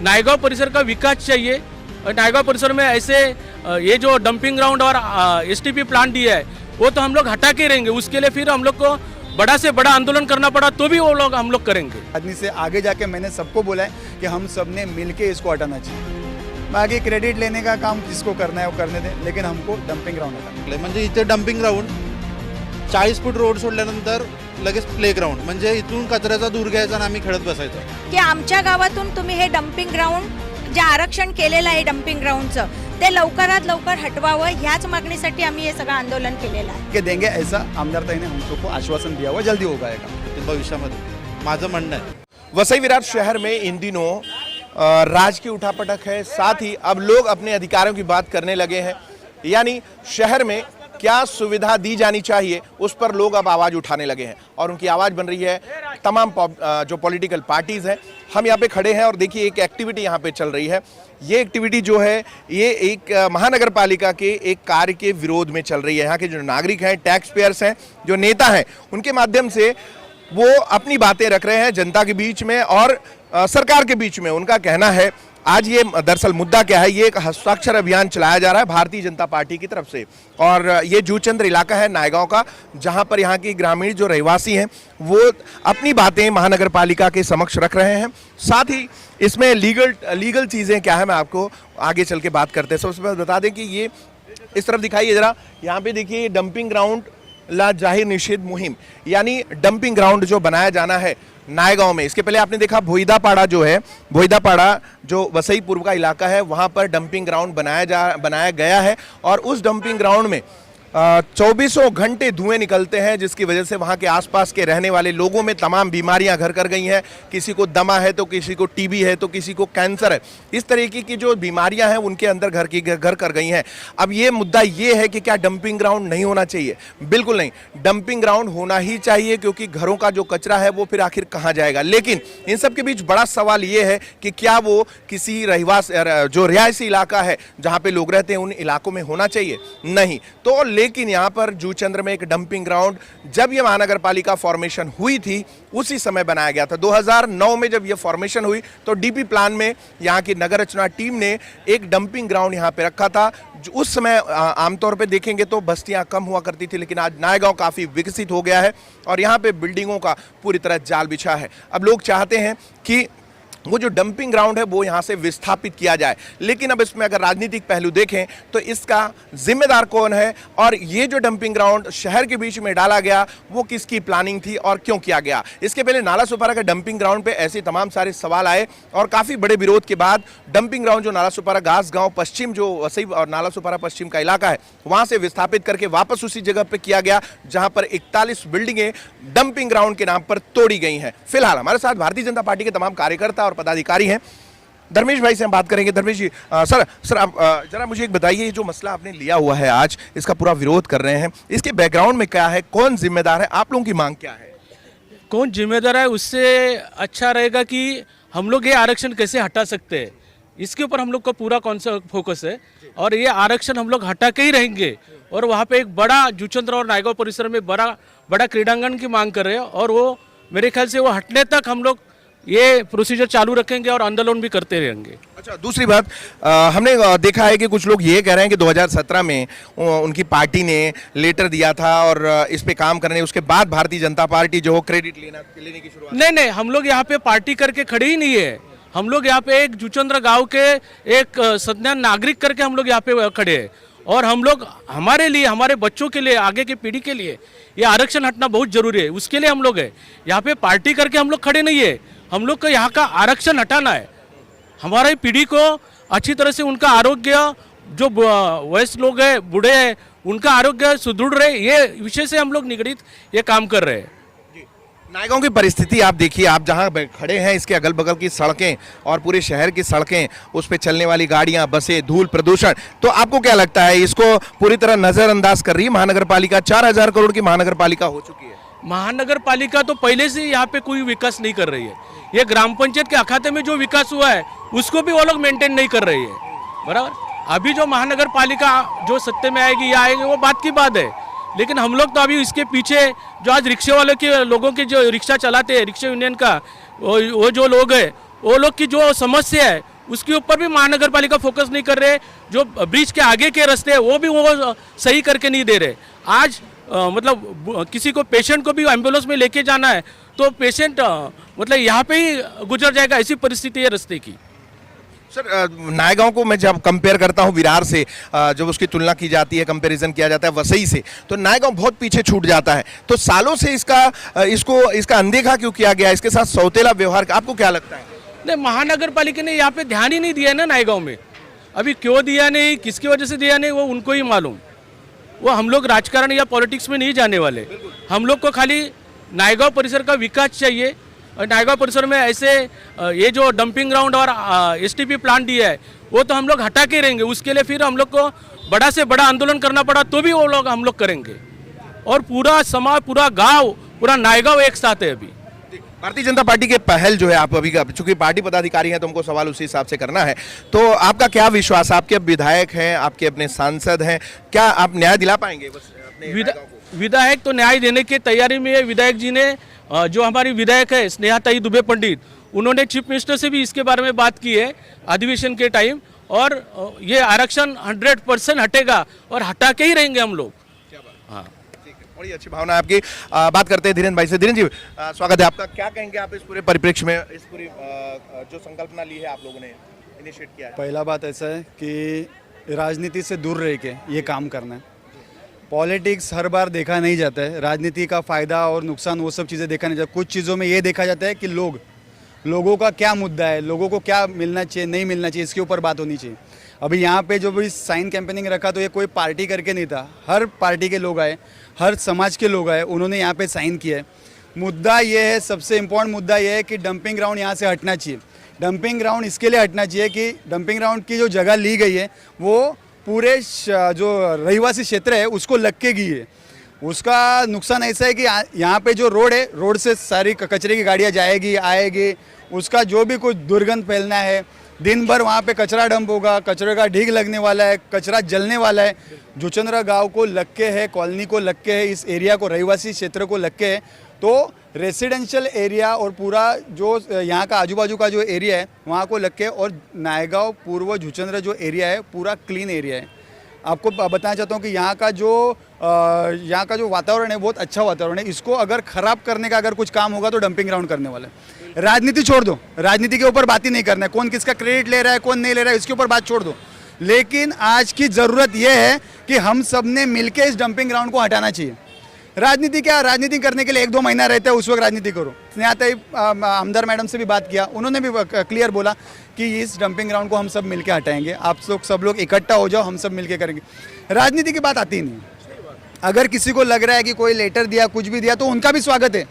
नायगांव परिसर का विकास चाहिए। और नायगांव परिसर में ऐसे ये जो डंपिंग ग्राउंड और एसटीपी प्लांट दिया है वो तो हम लोग हटा के रहेंगे। उसके लिए फिर हम लोग को बड़ा से बड़ा आंदोलन करना पड़ा तो भी वो लोग हम लोग करेंगे। आदमी से आगे जाके मैंने सबको बोला है कि हम सब ने मिलके इसको हटाना चाहिए। बाकी क्रेडिट लेने का काम किसको करना है वो करने दें, लेकिन हमको डंपिंग ग्राउंड हटाना। म्हणजे इथे डंपिंग ग्राउंड 40 फूट रोड सोडल्यानंतर लगेच प्ले ग्राउंड, म्हणजे इथून कचऱ्याचा दूर घ्यायचा आणि आम्ही खेळत बसायचं की आमच्या गावातून तुम्ही हे डंपिंग ग्राउंड जे आरक्षण केलेलं आहे डंपिंग ग्राउंडचं ते लवकरात लवकर हटवावं, ह्याच मागणीसाठी आम्ही हे सगळं आंदोलन केलेलं आहे। के देंगे ऐसा आमदार ताई ने हमको आश्वासन दिया हुआ, जल्दी होगा ये काम भविष्यामध्ये, माझं म्हणणं आहे। वसई विरार शहर में इन दिनों राज की उठापटक है, साथ ही अब लोग अपने अधिकारों की बात करने लगे हैं। यानी शहर में क्या सुविधा दी जानी चाहिए उस पर लोग अब आवाज़ उठाने लगे हैं और उनकी आवाज़ बन रही है तमाम जो पॉलिटिकल पार्टीज़ हैं। हम यहाँ पे खड़े हैं और देखिए एक एक्टिविटी यहाँ पे चल रही है। ये एक्टिविटी जो है ये एक महानगर पालिका के एक कार्य के विरोध में चल रही है। यहाँ के जो नागरिक हैं, टैक्स पेयर्स हैं, जो नेता हैं, उनके माध्यम से वो अपनी बातें रख रहे हैं जनता के बीच में और सरकार के बीच में। उनका कहना है, आज ये दरअसल मुद्दा क्या है, ये एक हस्ताक्षर अभियान चलाया जा रहा है भारतीय जनता पार्टी की तरफ से और ये जूचंद्र इलाका है नायगांव का, जहां पर यहाँ की ग्रामीण जो रहवासी हैं वो अपनी बातें महानगर पालिका के समक्ष रख रहे हैं। साथ ही इसमें लीगल चीज़ें क्या है मैं आपको आगे चल के बात करते हैं। सबसे पहले बता दें कि ये इस तरफ दिखाइए ज़रा, यहाँ पे देखिए डंपिंग ग्राउंड ला जाहिर निषेध मुहिम, यानी डंपिंग ग्राउंड जो बनाया जाना है नायगांव में। इसके पहले आपने देखा भोईदापाड़ा जो है, भोईदापाड़ा जो वसई पूर्व का इलाका है, वहां पर डंपिंग ग्राउंड बनाया गया है और उस डंपिंग ग्राउंड में 24 घंटे धुएं निकलते हैं, जिसकी वजह से वहाँ के आसपास के रहने वाले लोगों में तमाम बीमारियां घर कर गई हैं। किसी को दमा है तो किसी को टीबी है तो किसी को कैंसर है। इस तरीके की जो बीमारियां हैं उनके अंदर घर कर गई हैं। अब ये मुद्दा ये है कि क्या डंपिंग ग्राउंड नहीं होना चाहिए? बिल्कुल नहीं, डंपिंग ग्राउंड होना ही चाहिए, क्योंकि घरों का जो कचरा है वो फिर आखिर कहाँ जाएगा। लेकिन इन सब के बीच बड़ा सवाल ये है कि क्या वो किसी जो रिहायशी इलाका है जहाँ पे लोग रहते हैं उन इलाकों में होना चाहिए? नहीं। तो लेकिन यहाँ पर जूचंद्र में एक डंपिंग ग्राउंड जब ये महानगर पालिका फॉर्मेशन हुई थी उसी समय बनाया गया था। 2009 में जब ये फॉर्मेशन हुई तो डीपी प्लान में यहाँ की नगर रचना टीम ने एक डंपिंग ग्राउंड यहाँ पे रखा था। उस समय आमतौर पे देखेंगे तो बस्तियाँ कम हुआ करती थी, लेकिन आज नायगांव काफ़ी विकसित हो गया है और यहाँ पे बिल्डिंगों का पूरी तरह जाल बिछा है। अब लोग चाहते हैं कि वो जो डंपिंग ग्राउंड है वो यहाँ से विस्थापित किया जाए, लेकिन अब इसमें अगर राजनीतिक पहलू देखें तो इसका जिम्मेदार कौन है और ये जो डंपिंग ग्राउंड शहर के बीच में डाला गया वो किसकी प्लानिंग थी और क्यों किया गया? इसके पहले नाला सुपारा का डंपिंग ग्राउंड पे ऐसे तमाम सारे सवाल आए और काफ़ी बड़े विरोध के बाद डंपिंग ग्राउंड जो नाला सुपारा घासगांव पश्चिम जो वसई और नाला सुपारा पश्चिम का इलाका है वहाँ से विस्थापित करके वापस उसी जगह पर किया गया जहाँ पर 41 बिल्डिंगें डंपिंग ग्राउंड के नाम पर तोड़ी गई हैं। फिलहाल हमारे साथ भारतीय जनता पार्टी के तमाम कार्यकर्ता और पदाधिकारी हैं। धर्मेश भाई से हम बात करेंगे। धर्मेश जी, सर आप जरा मुझे एक बताइए, ये जो मसला आपने लिया हुआ है आज, इसका पूरा विरोध कर रहे हैं, इसके बैकग्राउंड में क्या है, कौन जिम्मेदार है, आप लोगों की मांग क्या है? कौन जिम्मेदार है उससे अच्छा रहेगा कि हम लोग ये आरक्षण कैसे हटा सकते हैं, इसके ऊपर हम लोग का पूरा कौन सा फोकस है और ये आरक्षण हम लोग हटा के ही रहेंगे। और वहाँ पे एक बड़ा जूचंद्र और नायगांव परिसर में बड़ा क्रीड़ांगन की मांग कर रहे हैं और वो मेरे ख्याल से वो हटने तक हम लोग ये प्रोसीजर चालू रखेंगे और आंदोलन भी करते रहेंगे। अच्छा, दूसरी बात, हमने देखा है कि कुछ लोग ये कह रहे हैं कि 2017 में उनकी पार्टी ने लेटर दिया था और इस पे काम करने, उसके बाद भारतीय जनता पार्टी जो क्रेडिट लेने की शुरुआत। नहीं, हम लोग यहाँ पे पार्टी करके खड़े ही नहीं है। हम लोग यहाँ पे एक जूचंद्र गांव के एक सज्ञान नागरिक करके हम लोग यहाँ पे खड़े हैं और हम लोग हमारे लिए, हमारे बच्चों के लिए, आगे की पीढ़ी के लिए ये आरक्षण हटना बहुत जरूरी है। उसके लिए हम लोग है यहाँ पे, पार्टी करके हम लोग खड़े नहीं है। हम लोग को यहाँ का आरक्षण हटाना है, हमारी पीढ़ी को अच्छी तरह से उनका आरोग्य, जो वयस्क लोग हैं, बूढ़े हैं, उनका आरोग्य सुदृढ़ रहे, ये विषय से हम लोग निगड़ित ये काम कर रहे हैं। नायगांव की परिस्थिति आप देखिए, आप जहां खड़े हैं इसके अगल बगल की सड़कें और पूरे शहर की सड़कें, उस पे चलने वाली गाड़ियां, बसें, धूल प्रदूषण, तो आपको क्या लगता है इसको पूरी तरह नजरअंदाज कर रही है महानगर पालिका? 4000 करोड़ की महानगर पालिका हो चुकी है। महानगर पालिका तो पहले से यहाँ पे कोई विकास नहीं कर रही है। ये ग्राम पंचायत के अखाते में जो विकास हुआ है उसको भी वो लोग मेंटेन नहीं कर रही है, बराबर। अभी जो महानगर पालिका जो सत्ते में आएगी या आएगी वो बात की बात है, लेकिन हम लोग तो अभी इसके पीछे जो आज रिक्शे वालों के लोगों के जो रिक्शा चलाते हैं, रिक्शा यूनियन का वो जो लोग हैं वो लोग की जो समस्या है उसके ऊपर भी महानगर पालिका फोकस नहीं कर रहे। जो ब्रिज के आगे के रास्ते हैं वो भी वो सही करके नहीं दे रहे। आज मतलब किसी को पेशेंट को भी एम्बुलेंस में लेके जाना है तो पेशेंट मतलब यहाँ पे ही गुजर जाएगा, ऐसी परिस्थिति है रास्ते की। सर नायगांव को मैं जब कंपेयर करता हूं विरार से, जब उसकी तुलना की जाती है, कंपैरिजन किया जाता है वसई से, तो नायगांव बहुत पीछे छूट जाता है। तो सालों से इसका अनदेखा क्यों किया गया, इसके साथ सौतेला व्यवहार, आपको क्या लगता है? नहीं, महानगर पालिका ने यहाँ पे ध्यान ही नहीं दिया ना नायगांव में। अभी क्यों दिया नहीं, किसकी वजह से दिया नहीं, वो उनको ही मालूम। वो हम लोग राजकारण या पॉलिटिक्स में नहीं जाने वाले। हम लोग को खाली नायगांव परिसर का विकास चाहिए। और नायगांव परिसर में ऐसे ये जो डंपिंग ग्राउंड और एसटीपी प्लांट दिया है वो तो हम लोग हटा के रहेंगे। उसके लिए फिर हम लोग को बड़ा से बड़ा आंदोलन करना पड़ा तो भी वो लोग हम लोग करेंगे। और पूरा समाज, पूरा गांव, पूरा नायगांव एक साथ है। अभी भारतीय जनता पार्टी के पहल जो है, आप अभी चूंकि पार्टी पदाधिकारी हैं तो हमको सवाल उसी हिसाब से करना है, तो आपका क्या विश्वास, आपके विधायक हैं, आपके अपने सांसद हैं, क्या आप न्याय दिला पाएंगे अपने नायगांव को? विधायक तो न्याय देने की तैयारी में है। विधायक जी ने जो हमारी विधायक है स्नेहाताई दुबे पंडित, उन्होंने चीफ मिनिस्टर से भी इसके बारे में बात की है अधिवेशन के टाइम। और ये आरक्षण 100% हटेगा और हटा के ही रहेंगे हम लोग। हाँ, बड़ी अच्छी भावना है आपकी। बात करते हैं धीरेन्द्र भाई से। धीरेन्द्र जी, स्वागत है आपका। क्या कहेंगे आप इस पूरे परिप्रेक्ष्य में, इस पूरी जो संकल्पना ली है, आप लोगों ने इनिशिएट किया है? पहला बात ऐसा है कि राजनीति से दूर रह के ये काम करना है। पॉलिटिक्स हर बार देखा नहीं जाता है, राजनीति का फ़ायदा और नुकसान वो सब चीज़ें देखा नहीं जाता। कुछ चीज़ों में ये देखा जाता है कि लोगों का क्या मुद्दा है, लोगों को क्या मिलना चाहिए, नहीं मिलना चाहिए, इसके ऊपर बात होनी चाहिए। अभी यहाँ पे जो भी साइन कैंपेनिंग रखा तो ये कोई पार्टी करके नहीं था, हर पार्टी के लोग आए, हर समाज के लोग आए, उन्होंने यहाँ पे साइन किया है। मुद्दा ये है, सबसे इम्पोर्टेंट मुद्दा ये है कि डंपिंग ग्राउंड यहाँ से हटना चाहिए। डंपिंग ग्राउंड इसके लिए हटना चाहिए कि डंपिंग ग्राउंड की जो जगह ली गई है वो पूरे जो रहिवासी क्षेत्र है उसको लग के गई है। उसका नुकसान ऐसा है कि यहाँ पे जो रोड है, रोड से सारी कचरे की गाड़ियाँ जाएगी आएगी, उसका जो भी कुछ दुर्गंध फैलना है, दिन भर वहाँ पे कचरा डंप होगा, कचरे का ढीग लगने वाला है, कचरा जलने वाला है। जुचंद्रा गांव को लग के है, कॉलोनी को लग के है, इस एरिया को, रहिवासी क्षेत्र को लग के है। तो रेसिडेंशियल एरिया और पूरा जो यहाँ का आजू बाजू का जो एरिया है वहाँ को लग के, और नायगांव पूर्व जुचंद्र जो एरिया है पूरा क्लीन एरिया है। आपको बताना चाहता हूँ कि यहाँ का जो वातावरण है बहुत अच्छा वातावरण है। इसको अगर ख़राब करने का अगर कुछ काम होगा तो डंपिंग ग्राउंड करने वाला है। राजनीति छोड़ दो, राजनीति के ऊपर बात ही नहीं करना है, कौन किसका क्रेडिट ले रहा है कौन नहीं ले रहा है इसके ऊपर बात छोड़ दो। लेकिन आज की ज़रूरत यह है कि हम सब ने मिलकर इस डंपिंग ग्राउंड को हटाना चाहिए। राजनीति क्या, राजनीति करने के लिए 1-2 महीना रहता है, उस वक्त राजनीति करो। स्नेहाताई आमदार मैडम से भी बात किया, उन्होंने भी क्लियर बोला कि इस डंपिंग ग्राउंड को हम सब मिलके हटाएंगे। आप सब लोग इकट्ठा हो जाओ, हम सब मिलके करेंगे। राजनीति की बात आती ही नहीं। अगर किसी को लग रहा है कि कोई लेटर दिया, कुछ भी दिया, तो उनका भी स्वागत है।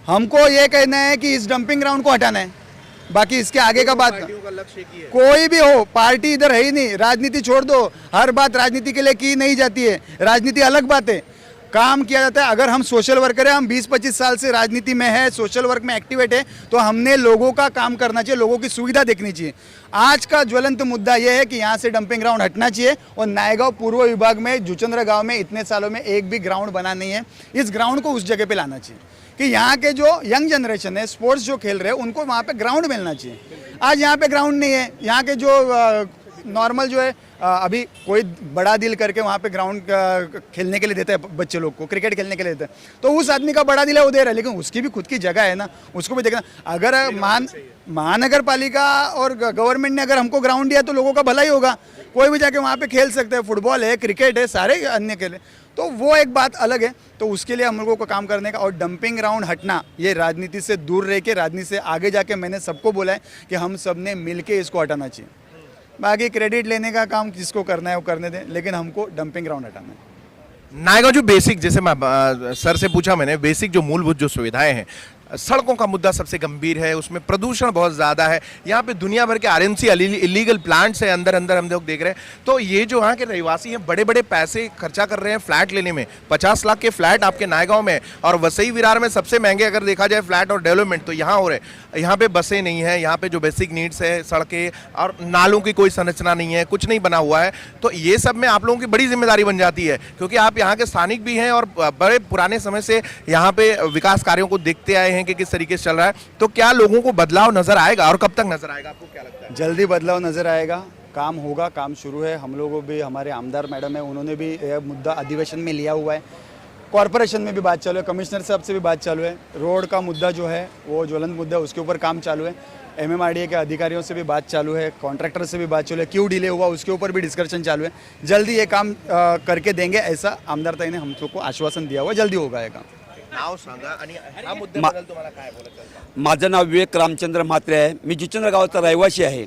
हमको ये कहना है कि इस डंपिंग ग्राउंड को हटाना है, बाकी इसके आगे का बात कोई भी हो, पार्टी इधर है ही नहीं। राजनीति छोड़ दो, हर बात राजनीति के लिए की नहीं जाती है, राजनीति अलग बात है, काम किया जाता है। अगर हम सोशल वर्कर है, हम 20-25 साल से राजनीति में है, सोशल वर्क में एक्टिवेट है, तो हमने लोगों का काम करना चाहिए, लोगों की सुविधा देखनी चाहिए। आज का ज्वलंत मुद्दा यह है कि यहाँ से डंपिंग ग्राउंड हटना चाहिए। और नायगांव पूर्व विभाग में, जुचंद्र गांव में इतने सालों में एक भी ग्राउंड बना नहीं है। इस ग्राउंड को उस जगह पे लाना चाहिए कि यहाँ के जो यंग जनरेशन है, स्पोर्ट्स जो खेल रहे हैं, उनको वहाँ पे ग्राउंड मिलना चाहिए। आज यहाँ पे ग्राउंड नहीं है। यहाँ के जो नॉर्मल जो है, अभी कोई बड़ा दिल करके वहाँ पे ग्राउंड खेलने के लिए देता है बच्चे लोग को, क्रिकेट खेलने के लिए देता है, तो उस आदमी का बड़ा दिल है वो दे रहा है, लेकिन उसकी भी खुद की जगह है ना, उसको भी देखना। अगर महानगर पालिका और गवर्नमेंट ने अगर हमको ग्राउंड दिया तो लोगों का भला ही होगा, कोई भी जाके वहाँ पे खेल सकते हैं, फुटबॉल है, क्रिकेट है, सारे अन्य खेल है, तो वो एक बात अलग है। तो उसके लिए हम लोगों को काम करने का, और डंपिंग ग्राउंड हटना, ये राजनीति से दूर रह के, राजनीति से आगे जाके मैंने सबको बोला है कि हम सब ने मिल के इसको हटाना चाहिए। बाकी क्रेडिट लेने का काम जिसको करना है वो करने दें, लेकिन हमको डंपिंग ग्राउंड हटाना है। नायगांव जो बेसिक, जैसे मैं सर से पूछा मैंने, बेसिक जो मूलभूत जो सुविधाएं हैं, सड़कों का मुद्दा सबसे गंभीर है, उसमें प्रदूषण बहुत ज़्यादा है। यहाँ पे दुनिया भर के आरएमसी इलीगल प्लांट्स है, अंदर अंदर हम लोग देख रहे हैं। तो ये जो यहाँ के रहवासी हैं बड़े बड़े पैसे खर्चा कर रहे हैं फ्लैट लेने में। 50 लाख के फ्लैट आपके नायगांव में, और वसई विरार में सबसे महंगे अगर देखा जाए फ्लैट और डेवलपमेंट तो यहाँ हो रहे हैं। यहाँ पे बसें नहीं है, यहाँ पे जो बेसिक नीड्स है, सड़कें और नालों की कोई संरचना नहीं है, कुछ नहीं बना हुआ है। तो ये सब में आप लोगों की बड़ी जिम्मेदारी बन जाती है, क्योंकि आप यहाँ के स्थानिक भी हैं और बड़े पुराने समय से यहाँ पे विकास कार्यों को देखते आए हैं, हैं कि किस तरीके से चल रहा है, तो क्या लोगों को बदलाव नजर आएगा और कब तक नजर आएगा, आपको क्या लगता है? जल्दी बदलाव नज़र आएगा, काम होगा, काम शुरू है। हम लोगों भी, हमारे आमदार मैडम है, उन्होंने भी यह मुद्दा अधिवेशन में लिया हुआ है। कॉरपोरेशन में भी बात चालू है, कमिश्नर साहब से भी बात चालू है। रोड का मुद्दा जो है वो ज्वलंत मुद्दा है, उसके ऊपर काम चालू है। MMRDA के अधिकारियों से भी बात चालू है, कॉन्ट्रैक्टर से भी बात चालू है, क्यों डिले हुआ उसके ऊपर भी डिस्कशन चालू है। जल्दी ये काम करके देंगे, ऐसा आमदार ताईने हम सबको आश्वासन दिया हुआ, जल्दी होगा ये काम। नाव सांगा आणि हा मुद्द्याबद्दल तुम्हाला काय बोलायचं? माझं नाव विवेक रामचंद्र म्हात्रे आहे. मी जुचंद्र गावाचा रहिवासी आहे.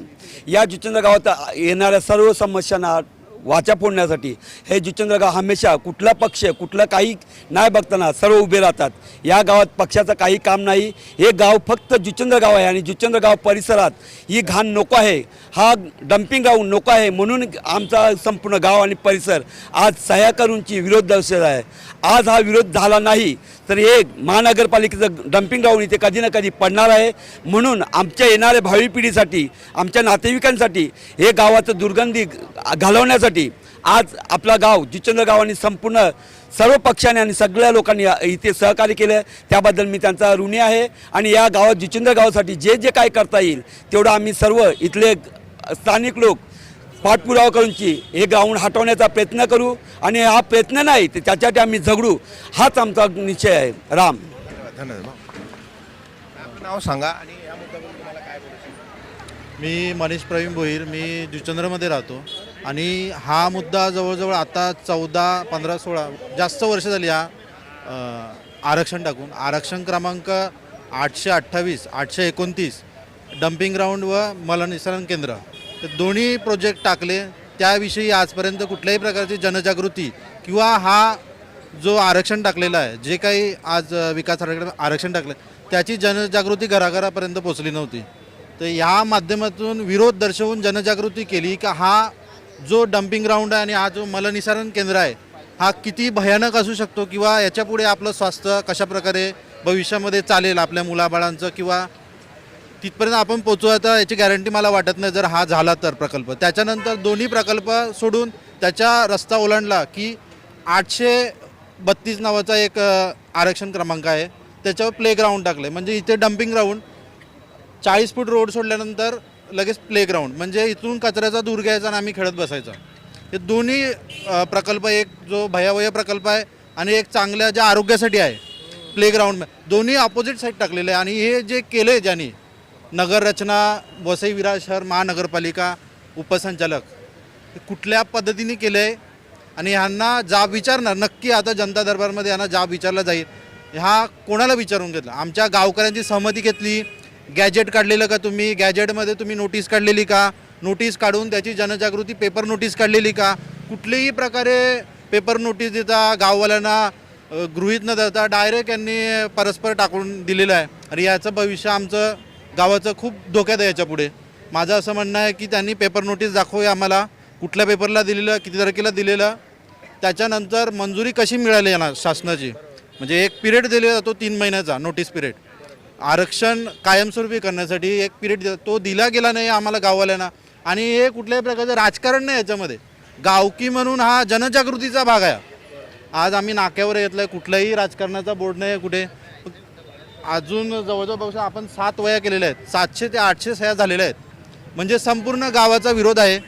या जुचंद्र गावात येणाऱ्या सर्व समस्यांना वाचा फोडण्यासाठी हे जुचंद्र गाव हमेशा कुठला पक्ष कुठलं काही नाही बघताना सर्व उभे राहतात. या गावात पक्षाचं काही काम नाही. हे गाव फक्त जुचंद्र गाव आहे आणि जुचंद्र गाव परिसरात ही घाण नको आहे, हा डम्पिंग ग्राउंड नको आहे, म्हणून आमचा संपूर्ण गाव आणि परिसर आज सह्या करूनची विरोध दर्शवला आहे. आज हा विरोध झाला नाही तर हे महानगरपालिकेचं डम्पिंग ग्राउंड इथे कधी ना कधी पडणार आहे. म्हणून आमच्या येणाऱ्या भावी पिढीसाठी, आमच्या नातेवाईकांसाठी हे गावाचं दुर्गंधी घालवण्यासाठी आज आपला गाव जुचंद्र गावाने संपूर्ण सर्व पक्षाने आणि सगळ्या लोकांनी इथे सहकार्य केलं, त्याबद्दल मी त्यांचा ऋणी आहे. आणि या गावात जुचंद्र गावासाठी जे जे काय करता येईल तेवढं आम्ही सर्व इथले स्थानिक लोक पाठपुरावा करूनची हे ग्राउंड हटवण्याचा प्रयत्न करू. आणि हा प्रयत्न नाही तर त्याच्यासाठी आम्ही झगडू, हाच आमचा निश्चय आहे. राम. धन्यवाद. आपलं नाव सांगा आणि या मुद्द्याबद्दल तुम्हाला काय बोलायचं? मी मनीष प्रवीण भोईर, मी जुचंद्रमध्ये राहतो आणि हा मुद्दा जवळजवळ आता 14, 15, 16 जास्त वर्ष झाली हा आरक्षण टाकून. आरक्षण क्रमांक 828, 829 डम्पिंग ग्राउंड व मलनिःसरण केंद्र, तर दोन्ही प्रोजेक्ट टाकले. त्याविषयी आजपर्यंत कुठल्याही प्रकारची जनजागृती किंवा हा जो आरक्षण टाकलेला आहे, जे काही आज विकास आरक्षण टाकलं त्याची जनजागृती घराघरापर्यंत पोचली नव्हती. तर ह्या माध्यमातून विरोध दर्शवून जनजागृती केली की हा जो डम्पिंग ग्राउंड आहे आणि हा जो मलनिःसरण केंद्र आहे हा किती भयानक असू शकतो किंवा याच्यापुढे आपलं स्वास्थ्य कशाप्रकारे भविष्यामध्ये चालेल आपल्या मुलाबाळांचं किंवा तिथपर्यंत आपण पोचू, आता याची गॅरंटी मला वाटत नाही जर हा झाला तर प्रकल्प. त्याच्यानंतर दोन्ही प्रकल्प सोडून त्याच्या रस्ता ओलांडला की 832 नावाचा एक आरक्षण क्रमांक आहे, त्याच्यावर प्ले ग्राउंड टाकलं आहे. म्हणजे इथे डम्पिंग ग्राउंड 40 फूट रोड सोडल्यानंतर लगेच प्ले ग्राउंड, म्हणजे इथून कचऱ्याचा दूर घ्यायचा आणि आम्ही खेळत बसायचं. हे दोन्ही प्रकल्प, एक जो भयावह प्रकल्प आहे आणि एक चांगल्या ज्या आरोग्यासाठी आहे प्ले ग्राउंड, दोन्ही अपोजिट साईड टाकलेले आहे. आणि हे जे केलं आहे ज्यांनी, नगर रचना, वसई विरार शहर महानगरपालिका उपसंचालक, हे कुठल्या पद्धतीने केलं आहे आणि ह्यांना जाब विचारणार नक्की. आता जनता दरबारमध्ये यांना जाब विचारला जाईल. ह्या कोणाला विचारून घेतलं? आमच्या गावकऱ्यांची सहमती घेतली, गॅजेट काढलेलं का तुम्ही, गॅजेटमध्ये तुम्ही नोटीस काढलेली का, नोटीस काढून त्याची जनजागृती पेपर नोटीस काढलेली का, कुठल्याही प्रकारे पेपर नोटीस देता गाववाल्यांना गृहीत न धरता डायरेक्ट यांनी परस्पर टाकून दिलेलं आहे. आणि याचं भविष्य आमचं गावाचं खूप धोक्यात आहे याच्या पुढे. माझं असं म्हणणं आहे की त्यांनी पेपर नोटीस दाखवूया आम्हाला, कुठल्या पेपरला दिलेलं, किती तारखेला दिलेलं, त्याच्यानंतर मंजुरी कशी मिळाली यांना शासनाची. म्हणजे एक पिरियड दिलेला जातो 3 महिन्याचा नोटीस पिरियड, आरक्षण कायमस्वरूपी करण्यासाठी एक पिरियड तो दिला गेला नाही आम्हाला गाववाल्यांना. आणि हे कुठल्याही प्रकारचं राजकारण नाही याच्यामध्ये, गावकी म्हणून हा जनजागृतीचा भाग आहे. आज आम्ही नाक्यावर घेतलं आहे, कुठल्याही राजकारणाचा बोर्ड नाही कुठे. अजून जवळजवळ बघू आपण 7 वया केलेल्या आहेत, 700 ते 800 सह्या झालेल्या आहेत. म्हणजे संपूर्ण गावाचा विरोध आहे.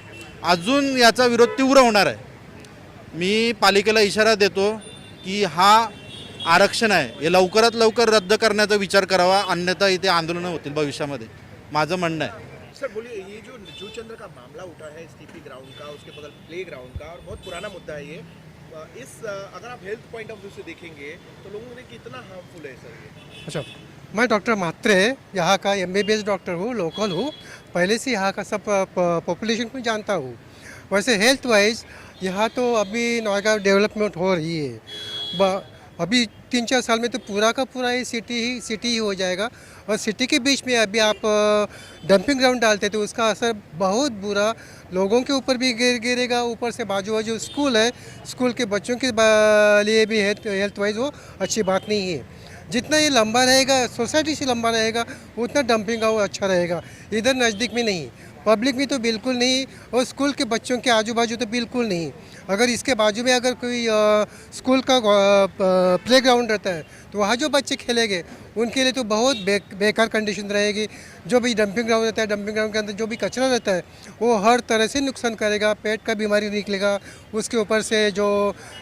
अजून याचा विरोध तीव्र होणार आहे. मी पालिकेला इशारा देतो की हा आरक्षण आहे हे लवकरात लवकर रद्द करण्याचा विचार करावा, अन्यथा इथे आंदोलनं होतील भविष्यामध्ये, माझं म्हणणं आहे. सर बोलिए, ये जो जुचंद्र का मामला उठा है स्टीपी ग्राउंड का, उसके बगल प्ले ग्राउंड का, और बहुत पुराना मुद्दा है ये. अगर आप हेल्थ पॉइंट ऑफ व्यू से देखेंगे तो लोगों के लिए कितना हार्मफुल है सर ये? अच्छा, मैं डॉक्टर म्हात्रे यहाँ का MBBS डॉक्टर हूँ, लोकल हूँ, पहले से यहाँ का सब पॉपुलेशन को जानता हूँ. वैसे हेल्थ वाइज यहाँ तो अभी नौगांव डेवलपमेंट हो रही है. अभी 3-4 साल में तो पूरा का पूरा ये सिटी ही हो जाएगा. और सिटी के बीच में अभी आप डंपिंग ग्राउंड डालते तो उसका असर बहुत बुरा लोगों के ऊपर भी गिरेगा. ऊपर से बाजू स्कूल है, स्कूल के बच्चों के लिए भी हेल्थ वाइज वो अच्छी बात नहीं है. जितना ये लंबा रहेगा, सोसाइटी से लंबा रहेगा, उतना डंपिंग ग्राउंड अच्छा रहेगा. इधर नज़दीक में नहीं, पब्लिक में तो बिल्कुल नहीं, और स्कूल के बच्चों के आजू बाजू तो बिल्कुल नहीं। अगर इसके बाजू में अगर कोई स्कूल का प्लेग्राउंड रहता है तो वहाँ जो बच्चे खेलेंगे उनके लिए तो बहुत बेकार कंडीशन रहेगी। जो भी डंपिंग ग्राउंड रहता है, डंपिंग ग्राउंड के अंदर जो भी कचरा रहता है वो हर तरह से नुकसान करेगा, पेट का बीमारी निकलेगा, उसके ऊपर से जो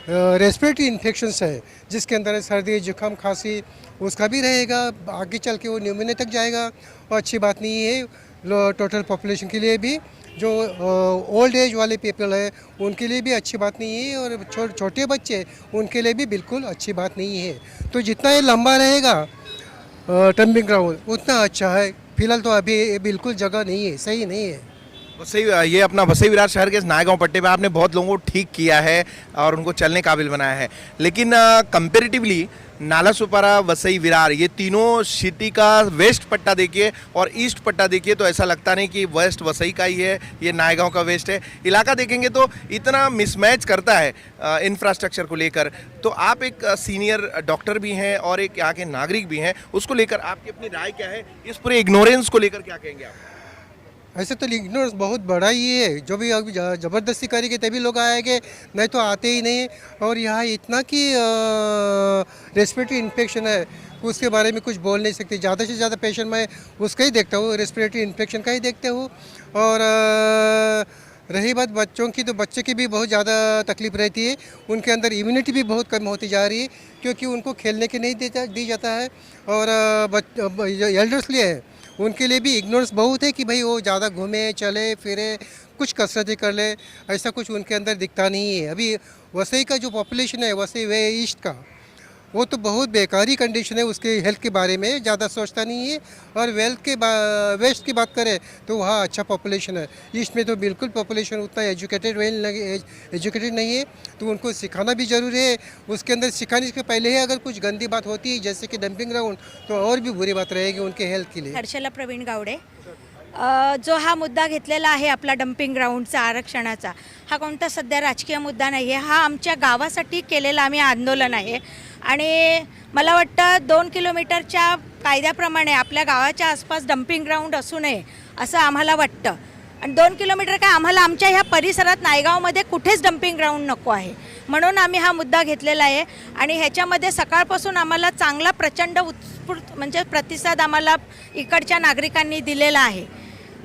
रेस्पिरेटरी इन्फेक्शंस है जिसके अंदर सर्दी जुकाम खांसी उसका भी रहेगा, आगे चल के वो न्यूमोनिया तक जाएगा। और अच्छी बात नहीं है टोटल पॉपुलेशन के लिए भी, जो ओल्ड एज वाले पीपल है उनके लिए भी अच्छी बात नहीं है, और छोटे बच्चे उनके लिए भी बिल्कुल अच्छी बात नहीं है। तो जितना ये लंबा रहेगा डंपिंग ग्राउंड उतना अच्छा है। फिलहाल तो अभी ये बिल्कुल जगह नहीं है, सही नहीं है। वसई, ये अपना वसई विरार शहर के इस नायगांव पट्टे पे आपने बहुत लोगों को ठीक किया है और उनको चलने काबिल बनाया है, लेकिन कंपेरेटिवली नालासोपारा, वसई विरार, ये तीनों सिटी का वेस्ट पट्टा देखिए और ईस्ट पट्टा देखिए तो ऐसा लगता नहीं कि वेस्ट वसई का ही है, ये नायगांव का वेस्ट है। इलाका देखेंगे तो इतना मिसमैच करता है इंफ्रास्ट्रक्चर को लेकर। तो आप एक सीनियर डॉक्टर भी हैं और एक यहाँ के नागरिक भी हैं, उसको लेकर आपकी अपनी राय क्या है? इस पूरे इग्नोरेंस को लेकर क्या कहेंगे आप? ऐसे तो इग्नोरेंस बहुत बड़ा ही है, जो भी अभी ज़बरदस्ती करेंगे तभी लोग आएंगे, नहीं तो आते ही नहीं। और यहाँ इतना कि रेस्पिरेटरी इन्फेक्शन है उसके बारे में कुछ बोल नहीं सकते। ज़्यादा से ज़्यादा पेशेंट मैं उसका ही देखता हूँ, रेस्पिरेटरी इन्फेक्शन का ही देखता हूँ। और रही बात बच्चों की, तो बच्चे की भी बहुत ज़्यादा तकलीफ रहती है, उनके अंदर इम्यूनिटी भी बहुत कम होती जा रही है क्योंकि उनको खेलने के नहीं दी जाता है। और एल्डर्स लिए है उनके लिए भी इग्नोरेंस बहुत है कि भाई वो ज़्यादा घूमे चले फिरे कुछ कसरतें कर ले, ऐसा कुछ उनके अंदर दिखता नहीं है। अभी वसई का जो पॉपुलेशन है वसई वे ईस्ट का, वो तो बहुत बेकारी कंडीशन है, उसके हेल्थ के बारे में ज़्यादा सोचता नहीं है। और वेस्ट की बात करें तो वहाँ अच्छा पॉपुलेशन है। ईस्ट में तो बिल्कुल पॉपुलेशन उतना एजुकेटेड नहीं है, तो उनको सिखाना भी ज़रूरी है। उसके अंदर सिखाने के पहले ही अगर कुछ गंदी बात होती है जैसे कि डंपिंग ग्राउंड, तो और भी बुरी बात रहेगी उनके हेल्थ के लिए। हर्षला प्रवीण गावडे, जो हा मुद्दा घेतलेला आहे आपला डम्पिंग ग्राउंडचा, आरक्षणाचा, हा कोणता सध्या राजकीय मुद्दा नाही आहे, हा आमच्या गावासाठी केलेला आम्ही आंदोलन आहे। आणि मला वाटतं 2 किलोमीटरच्या कायद्याप्रमाणे आपल्या गावाच्या आसपास डम्पिंग ग्राउंड असू नये असं आम्हाला वाटतं। आणि 2 किलोमीटर काय, आम्हाला आमच्या ह्या परिसरात नायगावमध्ये कुठेच डम्पिंग ग्राउंड नको आहे, म्हणून आम्ही हा मुद्दा घेतलेला आहे। आणि ह्याच्यामध्ये सकाळपासून आम्हाला चांगला प्रचंड उत्स्फूर्त म्हणजे प्रतिसाद आम्हाला इकडच्या नागरिकांनी दिलेला आहे।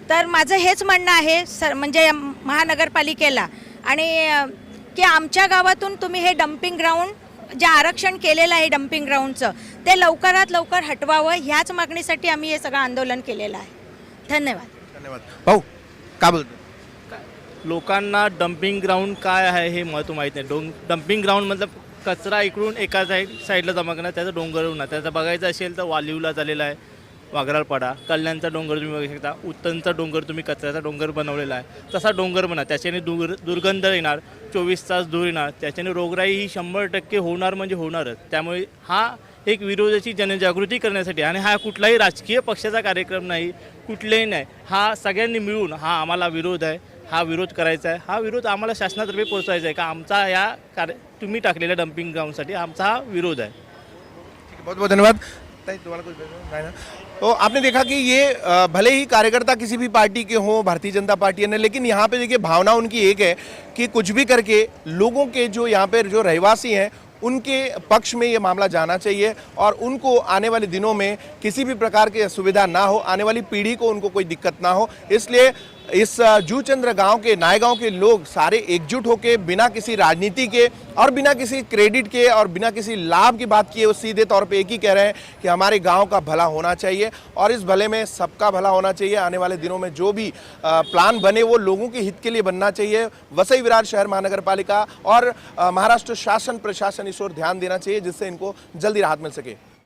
तर माझं हेच म्हणणं आहे म्हणजे महानगरपालिकेला आणि की आमच्या गावातून तुम्ही हे डम्पिंग ग्राउंड जे आरक्षण केलेलं आहे डम्पिंग ग्राउंडचं ते लवकरात लवकर हटवावं, ह्याच मागणीसाठी आम्ही हे सगळं आंदोलन केलेलं आहे। धन्यवाद। धन्यवाद भाऊ, का बोलतो? लोकांना डम्पिंग ग्राउंड काय आहे हे महत्त्व माहीत नाही। डम्पिंग ग्राउंड मतलब कचरा इकडून एका साईडला जमा करणं, त्याचा डोंगर होणार, त्याचा बघायचं असेल तर वालिवला झालेला आहे, वाघराळपाडा, कल्याणचा डोंगर तुम्ही बघू शकता, उत्तनचा डोंगर तुम्ही कचऱ्याचा डोंगर बनवलेला आहे, तसा डोंगर बना, त्याच्याने दुर्गंध येणार, 24 तास धूर येणार, त्याच्याने रोगराई ही 100% होणार म्हणजे होणारच। त्यामुळे हा एक विरोधाची जनजागृती करण्यासाठी, आणि हा कुठलाही राजकीय पक्षाचा कार्यक्रम नाही, कुठलेही नाही, हा सगळ्यांनी मिळून हा आम्हाला विरोध आहे, हा विरोध करायचा आहे, हा विरोध आम्हाला शासनातर्फे पोहोचवायचा आहे का आमचा या तुम्ही टाकलेल्या डम्पिंग ग्राउंडसाठी आमचा हा विरोध आहे। बहुत बहुत धन्यवाद। तुम्हारा कुछ बोलना है ना? तो आपने देखा कि ये भले ही कार्यकर्ता किसी भी पार्टी के हों, भारतीय जनता पार्टी है, लेकिन यहाँ पे देखिए भावना उनकी एक है कि कुछ भी करके लोगों के जो यहाँ पे जो रहवासी हैं उनके पक्ष में ये मामला जाना चाहिए और उनको आने वाले दिनों में किसी भी प्रकार की असुविधा ना हो, आने वाली पीढ़ी को उनको कोई दिक्कत ना हो। इसलिए इस जूचंद्र गांव के, नायगांव के लोग सारे एकजुट होकर बिना किसी राजनीति के और बिना किसी क्रेडिट के और बिना किसी लाभ की बात किए वो सीधे तौर पे एक ही कह रहे हैं कि हमारे गांव का भला होना चाहिए और इस भले में सबका भला होना चाहिए। आने वाले दिनों में जो भी प्लान बने वो लोगों के हित के लिए बनना चाहिए। वसई विरार शहर महानगर पालिका और महाराष्ट्र शासन प्रशासन इस ओर ध्यान देना चाहिए जिससे इनको जल्दी राहत मिल सके।